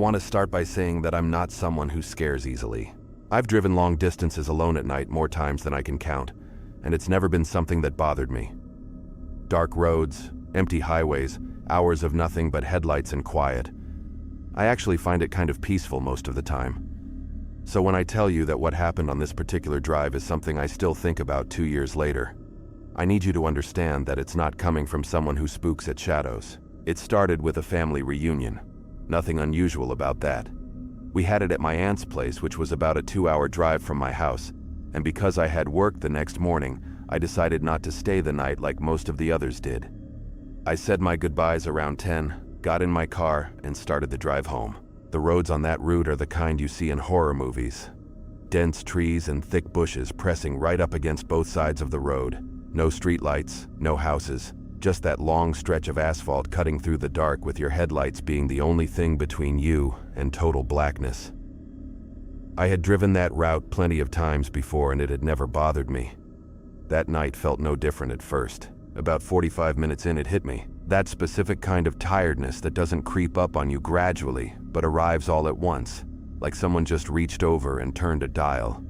want to start by saying that I'm not someone who scares easily. I've driven long distances alone at night more times than I can count, and it's never been something that bothered me. Dark roads, empty highways, hours of nothing but headlights and quiet. I actually find it kind of peaceful most of the time. So when I tell you that what happened on this particular drive is something I still think about 2 years later, I need you to understand that it's not coming from someone who spooks at shadows. It started with a family reunion. Nothing unusual about that. We had it at my aunt's place, which was about a 2-hour drive from my house, and because I had work the next morning, I decided not to stay the night like most of the others did. I said my goodbyes around 10, got in my car, and started the drive home. The roads on that route are the kind you see in horror movies. Dense trees and thick bushes pressing right up against both sides of the road. No streetlights, no houses, just that long stretch of asphalt cutting through the dark with your headlights being the only thing between you and total blackness. I had driven that route plenty of times before and it had never bothered me. That night felt no different at first. About 45 minutes in, it hit me. That specific kind of tiredness that doesn't creep up on you gradually, but arrives all at once, like someone just reached over and turned a dial.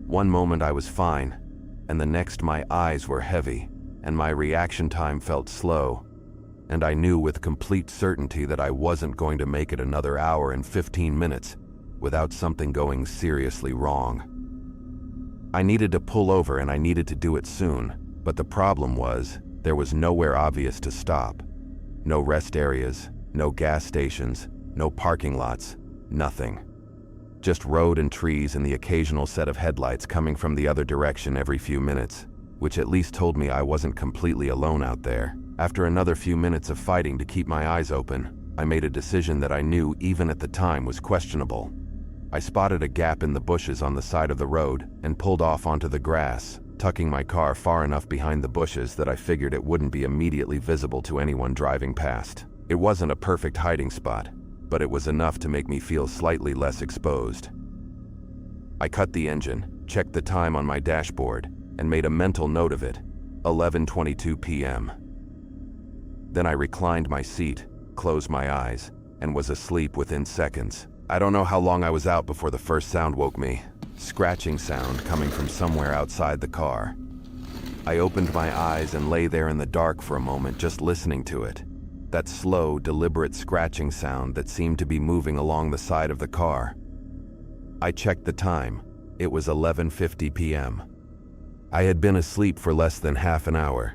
One moment I was fine, and the next my eyes were heavy, and my reaction time felt slow, and I knew with complete certainty that I wasn't going to make it another hour and 15 minutes without something going seriously wrong. I needed to pull over and I needed to do it soon, but the problem was there was nowhere obvious to stop. No rest areas, no gas stations, no parking lots, nothing. Just road and trees and the occasional set of headlights coming from the other direction every few minutes, which at least told me I wasn't completely alone out there. After another few minutes of fighting to keep my eyes open, I made a decision that I knew even at the time was questionable. I spotted a gap in the bushes on the side of the road and pulled off onto the grass, tucking my car far enough behind the bushes that I figured it wouldn't be immediately visible to anyone driving past. It wasn't a perfect hiding spot, but it was enough to make me feel slightly less exposed. I cut the engine, checked the time on my dashboard, and made a mental note of it, 11:22 p.m. Then I reclined my seat, closed my eyes, and was asleep within seconds. I don't know how long I was out before the first sound woke me, scratching sound coming from somewhere outside the car. I opened my eyes and lay there in the dark for a moment just listening to it. That slow, deliberate scratching sound that seemed to be moving along the side of the car. I checked the time. It was 11:50 p.m. I had been asleep for less than half an hour.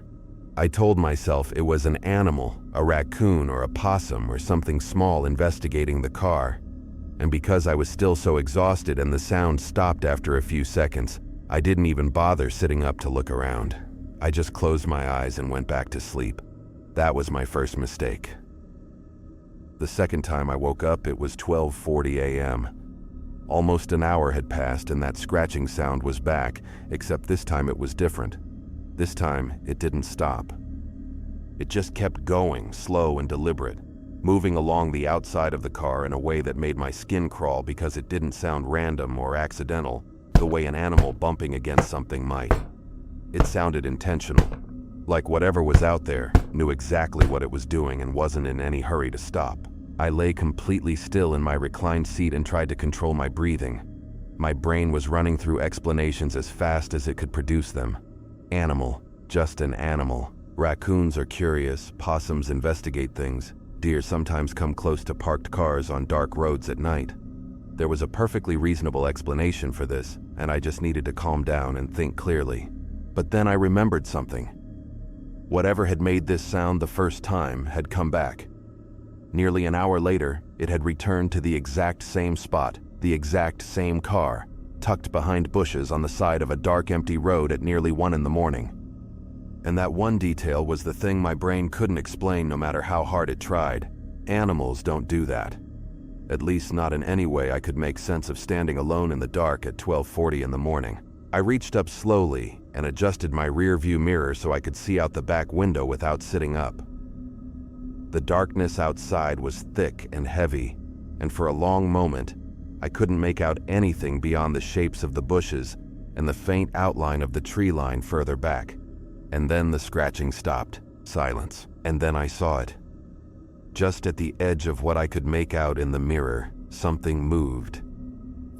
I told myself it was an animal, a raccoon or a possum or something small investigating the car. And because I was still so exhausted and the sound stopped after a few seconds, I didn't even bother sitting up to look around. I just closed my eyes and went back to sleep. That was my first mistake. The second time I woke up, it was 12:40 a.m. Almost an hour had passed and that scratching sound was back, except this time it was different. This time, it didn't stop. It just kept going, slow and deliberate, moving along the outside of the car in a way that made my skin crawl because it didn't sound random or accidental, the way an animal bumping against something might. It sounded intentional. Like whatever was out there knew exactly what it was doing and wasn't in any hurry to stop. I lay completely still in my reclined seat and tried to control my breathing. My brain was running through explanations as fast as it could produce them. Animal, just an animal. Raccoons are curious, possums investigate things, deer sometimes come close to parked cars on dark roads at night. There was a perfectly reasonable explanation for this, and I just needed to calm down and think clearly. But then I remembered something. Whatever had made this sound the first time had come back. Nearly an hour later, it had returned to the exact same spot, the exact same car, tucked behind bushes on the side of a dark, empty road at nearly 1 a.m. And that one detail was the thing my brain couldn't explain no matter how hard it tried. Animals don't do that. At least not in any way I could make sense of standing alone in the dark at 12:40 in the morning. I reached up slowly and adjusted my rear-view mirror so I could see out the back window without sitting up. The darkness outside was thick and heavy, and for a long moment, I couldn't make out anything beyond the shapes of the bushes and the faint outline of the tree line further back. And then the scratching stopped. Silence. And then I saw it. Just at the edge of what I could make out in the mirror, something moved.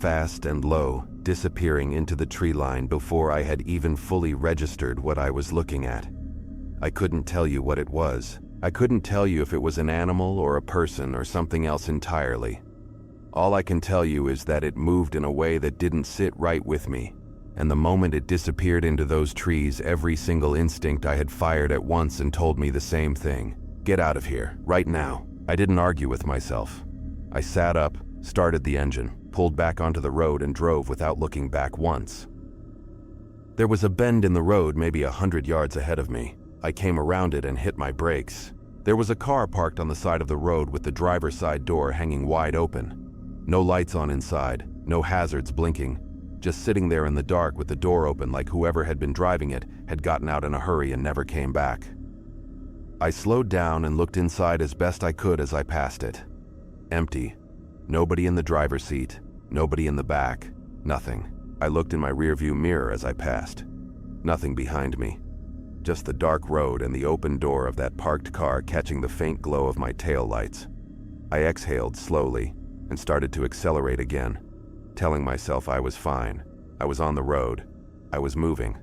Fast and low, disappearing into the tree line before I had even fully registered what I was looking at. I couldn't tell you what it was. I couldn't tell you if it was an animal or a person or something else entirely. All I can tell you is that it moved in a way that didn't sit right with me, and the moment it disappeared into those trees, every single instinct I had fired at once and told me the same thing. Get out of here, right now. I didn't argue with myself. I sat up, started the engine, pulled back onto the road and drove without looking back once. There was a bend in the road maybe 100 yards ahead of me. I came around it and hit my brakes. There was a car parked on the side of the road with the driver's side door hanging wide open. No lights on inside, no hazards blinking, just sitting there in the dark with the door open like whoever had been driving it had gotten out in a hurry and never came back. I slowed down and looked inside as best I could as I passed it. Empty. Nobody in the driver's seat, nobody in the back, nothing. I looked in my rearview mirror as I passed. Nothing behind me. Just the dark road and the open door of that parked car catching the faint glow of my tail lights. I exhaled slowly and started to accelerate again, telling myself I was fine. I was on the road. I was moving.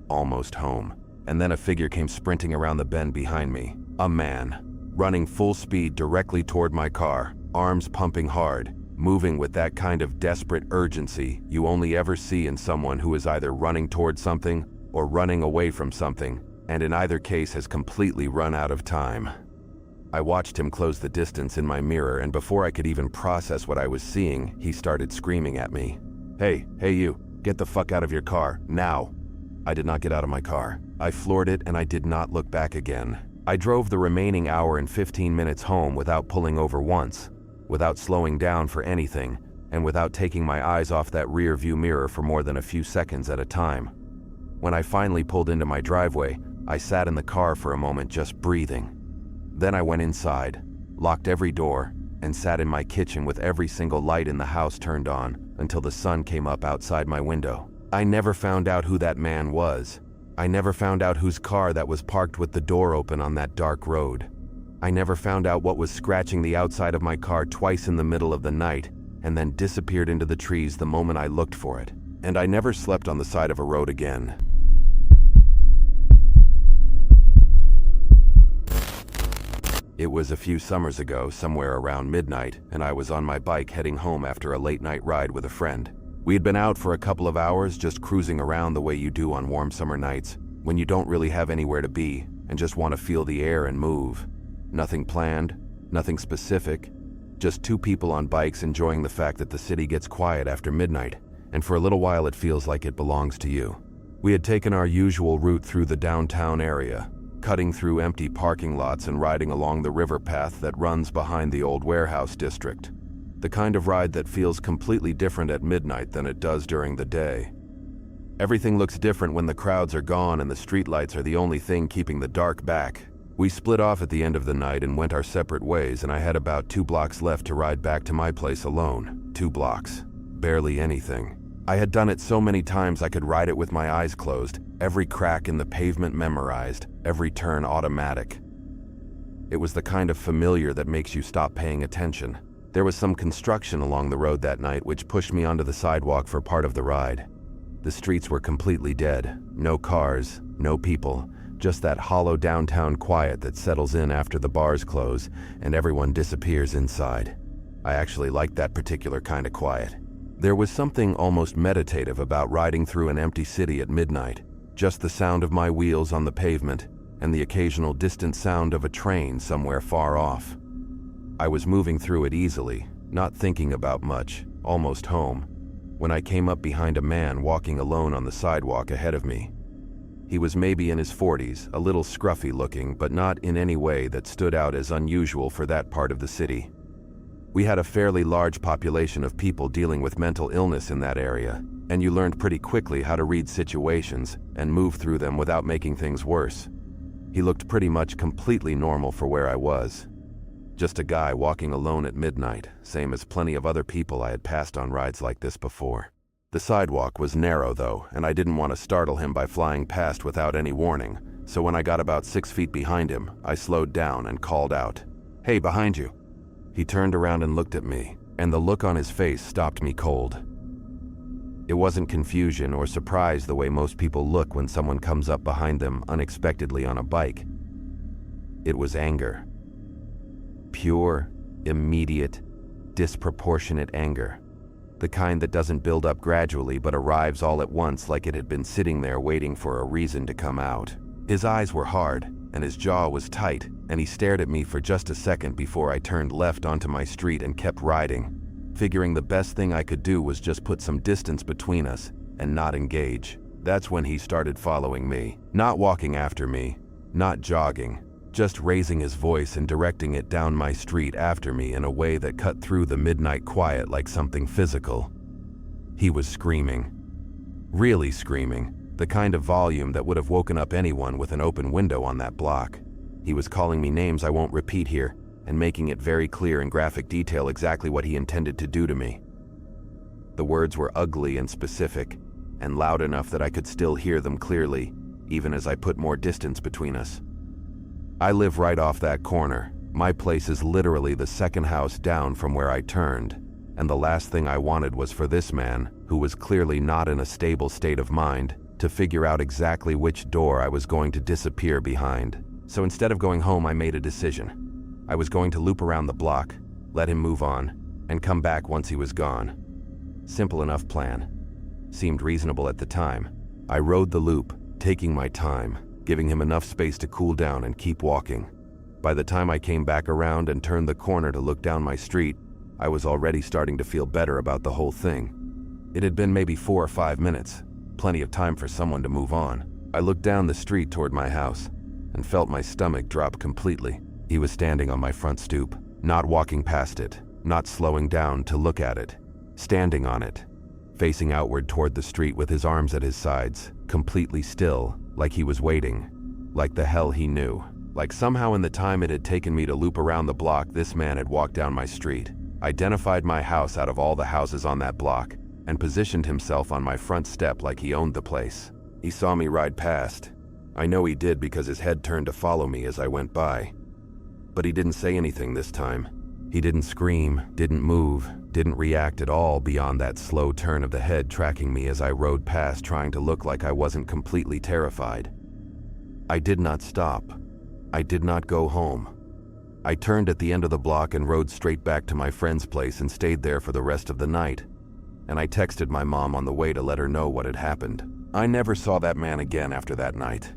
Almost home. And then a figure came sprinting around the bend behind me. A man, running full speed directly toward my car, arms pumping hard, moving with that kind of desperate urgency you only ever see in someone who is either running toward something or running away from something, and in either case has completely run out of time. I watched him close the distance in my mirror, and before I could even process what I was seeing, he started screaming at me. Hey you, get the fuck out of your car, now." I did not get out of my car. I floored it and I did not look back again. I drove the remaining hour and 15 minutes home without pulling over once, without slowing down for anything, and without taking my eyes off that rear view mirror for more than a few seconds at a time. When I finally pulled into my driveway, I sat in the car for a moment just breathing. Then I went inside, locked every door, and sat in my kitchen with every single light in the house turned on until the sun came up outside my window. I never found out who that man was. I never found out whose car that was parked with the door open on that dark road. I never found out what was scratching the outside of my car twice in the middle of the night and then disappeared into the trees the moment I looked for it. And I never slept on the side of a road again. It was a few summers ago, somewhere around midnight, and I was on my bike heading home after a late-night ride with a friend. We had been out for a couple of hours, just cruising around the way you do on warm summer nights, when you don't really have anywhere to be and just want to feel the air and move. Nothing planned, nothing specific, just two people on bikes enjoying the fact that the city gets quiet after midnight, and for a little while it feels like it belongs to you. We had taken our usual route through the downtown area, cutting through empty parking lots and riding along the river path that runs behind the old warehouse district. The kind of ride that feels completely different at midnight than it does during the day. Everything looks different when the crowds are gone and the streetlights are the only thing keeping the dark back. We split off at the end of the night and went our separate ways, and I had about 2 blocks left to ride back to my place alone. 2 blocks. Barely anything. I had done it so many times I could ride it with my eyes closed, every crack in the pavement memorized, every turn automatic. It was the kind of familiar that makes you stop paying attention. There was some construction along the road that night which pushed me onto the sidewalk for part of the ride. The streets were completely dead. No cars, no people, just that hollow downtown quiet that settles in after the bars close and everyone disappears inside. I actually liked that particular kind of quiet. There was something almost meditative about riding through an empty city at midnight, just the sound of my wheels on the pavement and the occasional distant sound of a train somewhere far off. I was moving through it easily, not thinking about much, almost home, when I came up behind a man walking alone on the sidewalk ahead of me. He was maybe in his 40s, a little scruffy looking, but not in any way that stood out as unusual for that part of the city. We had a fairly large population of people dealing with mental illness in that area, and you learned pretty quickly how to read situations and move through them without making things worse. He looked pretty much completely normal for where I was. Just a guy walking alone at midnight, same as plenty of other people I had passed on rides like this before. The sidewalk was narrow though, and I didn't want to startle him by flying past without any warning, so when I got about 6 feet behind him, I slowed down and called out, "Hey, behind you." He turned around and looked at me, and the look on his face stopped me cold. It wasn't confusion or surprise the way most people look when someone comes up behind them unexpectedly on a bike. It was anger. Pure, immediate, disproportionate anger. The kind that doesn't build up gradually but arrives all at once like it had been sitting there waiting for a reason to come out. His eyes were hard, and his jaw was tight, and he stared at me for just a second before I turned left onto my street and kept riding, figuring the best thing I could do was just put some distance between us and not engage. That's when he started following me, not walking after me, not jogging, just raising his voice and directing it down my street after me in a way that cut through the midnight quiet like something physical. He was screaming. Really screaming, the kind of volume that would have woken up anyone with an open window on that block. He was calling me names I won't repeat here, and making it very clear in graphic detail exactly what he intended to do to me. The words were ugly and specific, and loud enough that I could still hear them clearly, even as I put more distance between us. I live right off that corner. My place is literally the second house down from where I turned, and the last thing I wanted was for this man, who was clearly not in a stable state of mind, to figure out exactly which door I was going to disappear behind. So instead of going home, I made a decision. I was going to loop around the block, let him move on, and come back once he was gone. Simple enough plan. Seemed reasonable at the time. I rode the loop, taking my time, giving him enough space to cool down and keep walking. By the time I came back around and turned the corner to look down my street, I was already starting to feel better about the whole thing. It had been maybe 4 or 5 minutes, plenty of time for someone to move on. I looked down the street toward my house and felt my stomach drop completely. He was standing on my front stoop, not walking past it, not slowing down to look at it, standing on it, facing outward toward the street with his arms at his sides, completely still, like he was waiting, like the hell he knew. Like somehow in the time it had taken me to loop around the block, this man had walked down my street, identified my house out of all the houses on that block, and positioned himself on my front step like he owned the place. He saw me ride past. I know he did because his head turned to follow me as I went by. But he didn't say anything this time. He didn't scream, didn't move, didn't react at all beyond that slow turn of the head tracking me as I rode past, trying to look like I wasn't completely terrified. I did not stop. I did not go home. I turned at the end of the block and rode straight back to my friend's place and stayed there for the rest of the night. And I texted my mom on the way to let her know what had happened. I never saw that man again after that night.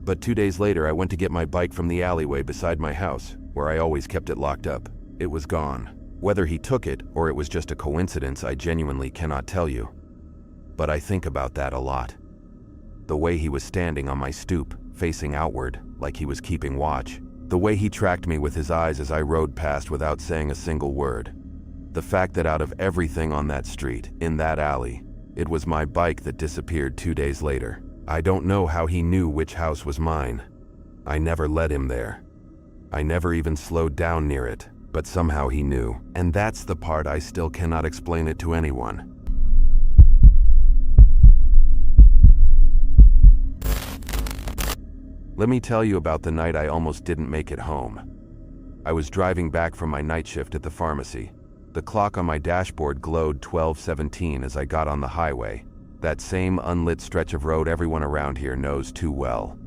But 2 days later, I went to get my bike from the alleyway beside my house, where I always kept it locked up. It was gone. Whether he took it or it was just a coincidence, I genuinely cannot tell you. But I think about that a lot. The way he was standing on my stoop, facing outward, like he was keeping watch. The way he tracked me with his eyes as I rode past without saying a single word. The fact that out of everything on that street, in that alley, it was my bike that disappeared 2 days later. I don't know how he knew which house was mine. I never led him there. I never even slowed down near it, but somehow he knew. And that's the part I still cannot explain it to anyone. Let me tell you about the night I almost didn't make it home. I was driving back from my night shift at the pharmacy. The clock on my dashboard glowed 12:17 as I got on the highway, that same unlit stretch of road everyone around here knows too well.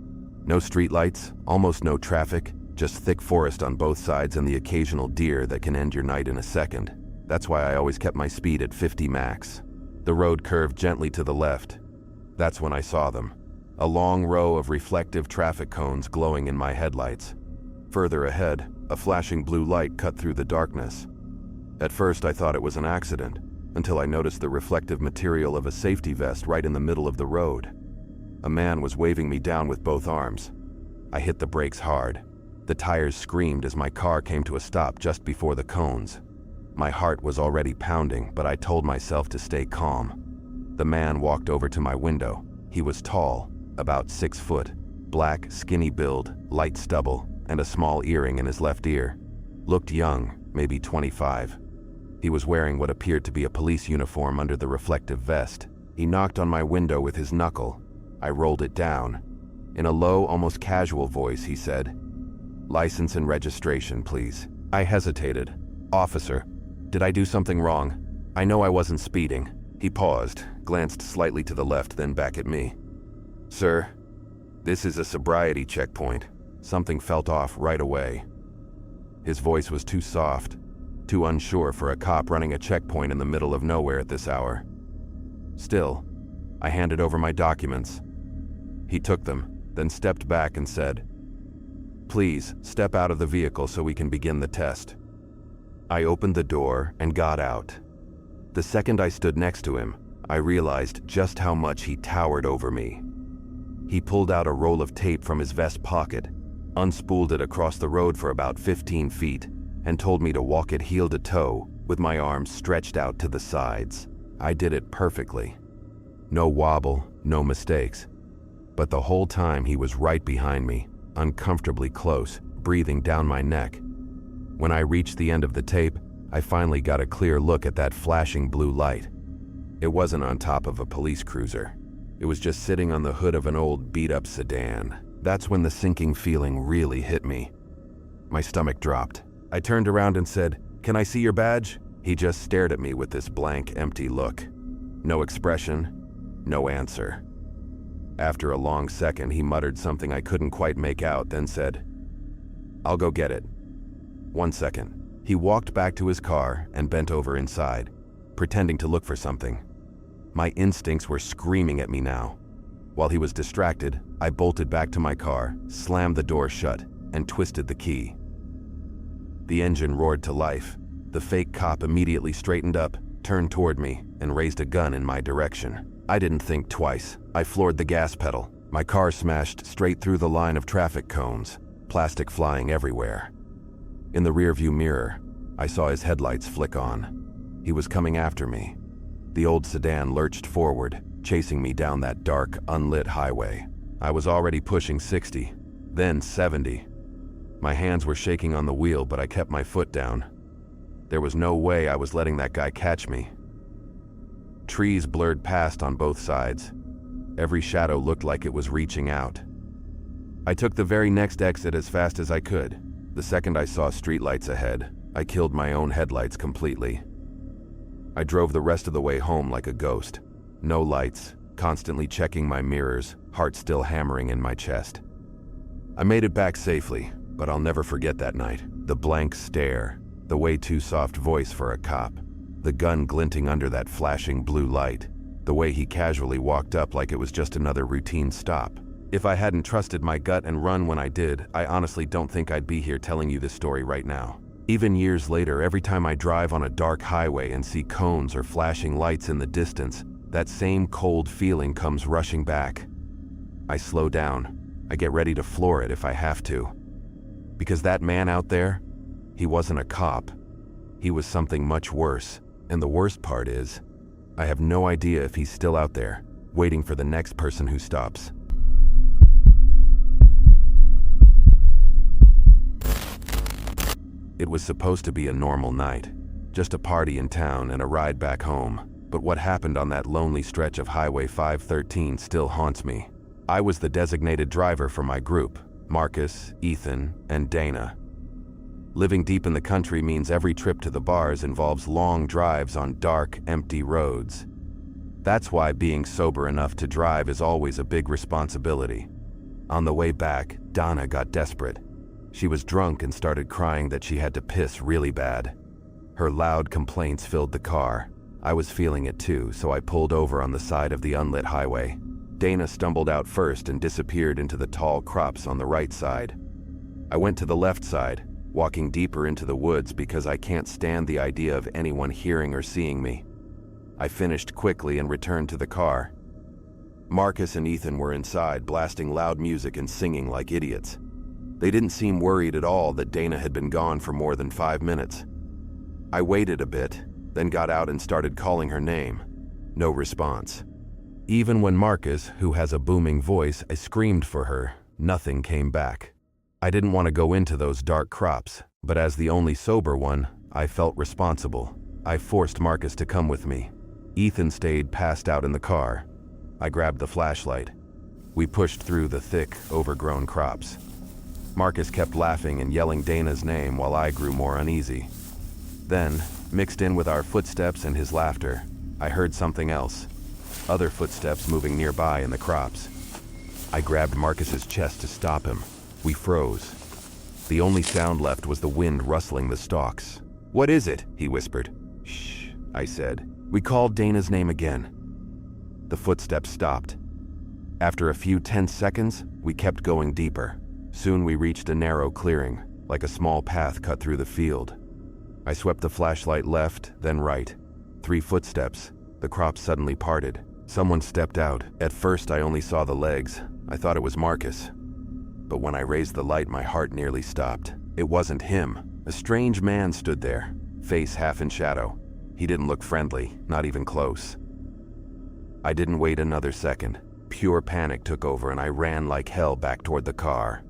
No streetlights, almost no traffic, just thick forest on both sides and the occasional deer that can end your night in a second. That's why I always kept my speed at 50 max. The road curved gently to the left. That's when I saw them. A long row of reflective traffic cones glowing in my headlights. Further ahead, a flashing blue light cut through the darkness. At first I thought it was an accident, until I noticed the reflective material of a safety vest right in the middle of the road. A man was waving me down with both arms. I hit the brakes hard. The tires screamed as my car came to a stop just before the cones. My heart was already pounding, but I told myself to stay calm. The man walked over to my window. He was tall, about 6 foot, black, skinny build, light stubble, and a small earring in his left ear. Looked young, maybe 25. He was wearing what appeared to be a police uniform under the reflective vest. He knocked on my window with his knuckle. I rolled it down. In a low, almost casual voice, he said, License and registration, please. I hesitated. Officer, did I do something wrong? I know I wasn't speeding. He paused, glanced slightly to the left, then back at me. Sir, this is a sobriety checkpoint. Something felt off right away. His voice was too soft, too unsure for a cop running a checkpoint in the middle of nowhere at this hour. Still, I handed over my documents. He took them, then stepped back and said, "Please, step out of the vehicle so we can begin the test." I opened the door and got out. The second I stood next to him, I realized just how much he towered over me. He pulled out a roll of tape from his vest pocket, unspooled it across the road for about 15 feet, and told me to walk it heel to toe with my arms stretched out to the sides. I did it perfectly. No wobble, no mistakes. But the whole time he was right behind me, uncomfortably close, breathing down my neck. When I reached the end of the tape, I finally got a clear look at that flashing blue light. It wasn't on top of a police cruiser. It was just sitting on the hood of an old beat-up sedan. That's when the sinking feeling really hit me. My stomach dropped. I turned around and said, "Can I see your badge?" He just stared at me with this blank, empty look. No expression, no answer. After a long second, he muttered something I couldn't quite make out, then said, "I'll go get it." 1 second. He walked back to his car and bent over inside, pretending to look for something. My instincts were screaming at me now. While he was distracted, I bolted back to my car, slammed the door shut, and twisted the key. The engine roared to life. The fake cop immediately straightened up, turned toward me, and raised a gun in my direction. I didn't think twice. I floored the gas pedal. My car smashed straight through the line of traffic cones, plastic flying everywhere. In the rearview mirror, I saw his headlights flick on. He was coming after me. The old sedan lurched forward, chasing me down that dark, unlit highway. I was already pushing 60, then 70. My hands were shaking on the wheel, but I kept my foot down. There was no way I was letting that guy catch me. Trees blurred past on both sides. Every shadow looked like it was reaching out. I took the very next exit as fast as I could. The second I saw streetlights ahead, I killed my own headlights completely. I drove the rest of the way home like a ghost. No lights, constantly checking my mirrors, heart still hammering in my chest. I made it back safely, but I'll never forget that night. The blank stare, the way too soft voice for a cop, the gun glinting under that flashing blue light, the way he casually walked up like it was just another routine stop. If I hadn't trusted my gut and run when I did, I honestly don't think I'd be here telling you this story right now. Even years later, every time I drive on a dark highway and see cones or flashing lights in the distance, that same cold feeling comes rushing back. I slow down. I get ready to floor it if I have to. Because that man out there, he wasn't a cop. He was something much worse. And the worst part is, I have no idea if he's still out there, waiting for the next person who stops. It was supposed to be a normal night, just a party in town and a ride back home. But what happened on that lonely stretch of Highway 513 still haunts me. I was the designated driver for my group, Marcus, Ethan, and Dana. Living deep in the country means every trip to the bars involves long drives on dark, empty roads. That's why being sober enough to drive is always a big responsibility. On the way back, Donna got desperate. She was drunk and started crying that she had to piss really bad. Her loud complaints filled the car. I was feeling it too, so I pulled over on the side of the unlit highway. Dana stumbled out first and disappeared into the tall crops on the right side. I went to the left side, walking deeper into the woods because I can't stand the idea of anyone hearing or seeing me. I finished quickly and returned to the car. Marcus and Ethan were inside, blasting loud music and singing like idiots. They didn't seem worried at all that Dana had been gone for more than 5 minutes. I waited a bit, then got out and started calling her name. No response. Even when Marcus, who has a booming voice, I screamed for her, nothing came back. I didn't want to go into those dark crops, but as the only sober one, I felt responsible. I forced Marcus to come with me. Ethan stayed passed out in the car. I grabbed the flashlight. We pushed through the thick, overgrown crops. Marcus kept laughing and yelling Dana's name while I grew more uneasy. Then, mixed in with our footsteps and his laughter, I heard something else. Other footsteps moving nearby in the crops. I grabbed Marcus's chest to stop him. We froze. The only sound left was the wind rustling the stalks. "What is it?" he whispered. "Shh," I said. We called Dana's name again. The footsteps stopped. After a few tense seconds, we kept going deeper. Soon we reached a narrow clearing, like a small path cut through the field. I swept the flashlight left, then right. 3 footsteps. The crops suddenly parted. Someone stepped out. At first, I only saw the legs. I thought it was Marcus. But when I raised the light, my heart nearly stopped. It wasn't him. A strange man stood there, face half in shadow. He didn't look friendly, not even close. I didn't wait another second. Pure panic took over and I ran like hell back toward the car.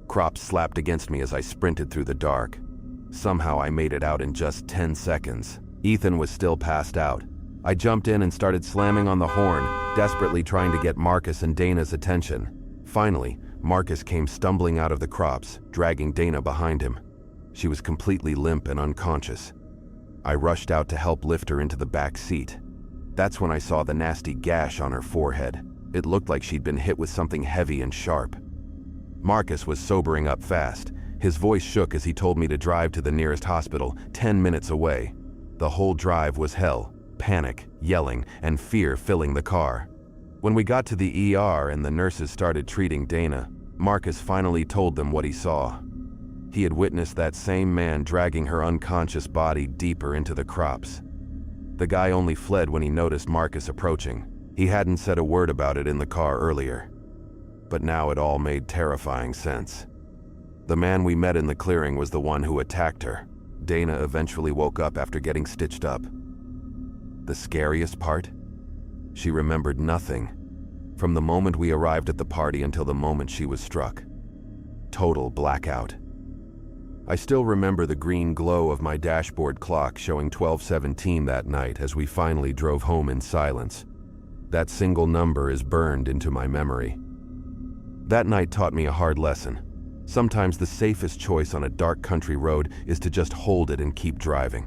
Crops slapped against me as I sprinted through the dark. Somehow I made it out in just 10 seconds. Ethan was still passed out. I jumped in and started slamming on the horn, desperately trying to get Marcus and Dana's attention. Finally, Marcus came stumbling out of the crops, dragging Dana behind him. She was completely limp and unconscious. I rushed out to help lift her into the back seat. That's when I saw the nasty gash on her forehead. It looked like she'd been hit with something heavy and sharp. Marcus was sobering up fast. His voice shook as he told me to drive to the nearest hospital, 10 minutes away. The whole drive was hell, panic, yelling, and fear filling the car. When we got to the ER and the nurses started treating Dana, Marcus finally told them what he saw. He had witnessed that same man dragging her unconscious body deeper into the crops. The guy only fled when he noticed Marcus approaching. He hadn't said a word about it in the car earlier. But now it all made terrifying sense. The man we met in the clearing was the one who attacked her. Dana eventually woke up after getting stitched up. The scariest part? She remembered nothing. From the moment we arrived at the party until the moment she was struck. Total blackout. I still remember the green glow of my dashboard clock showing 12:17 that night as we finally drove home in silence. That single number is burned into my memory. That night taught me a hard lesson. Sometimes the safest choice on a dark country road is to just hold it and keep driving,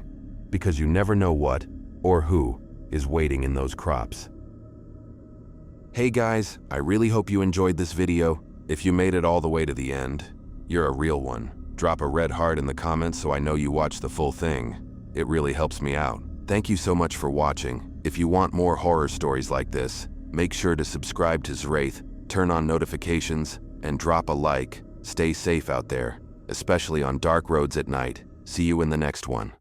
because you never know what or who is waiting in those crops. Hey guys, I really hope you enjoyed this video. If you made it all the way to the end, you're a real one. Drop a red heart in the comments so I know you watched the full thing. It really helps me out. Thank you so much for watching. If you want more horror stories like this, make sure to subscribe to Zwraith, turn on notifications, and drop a like. Stay safe out there, especially on dark roads at night. See you in the next one.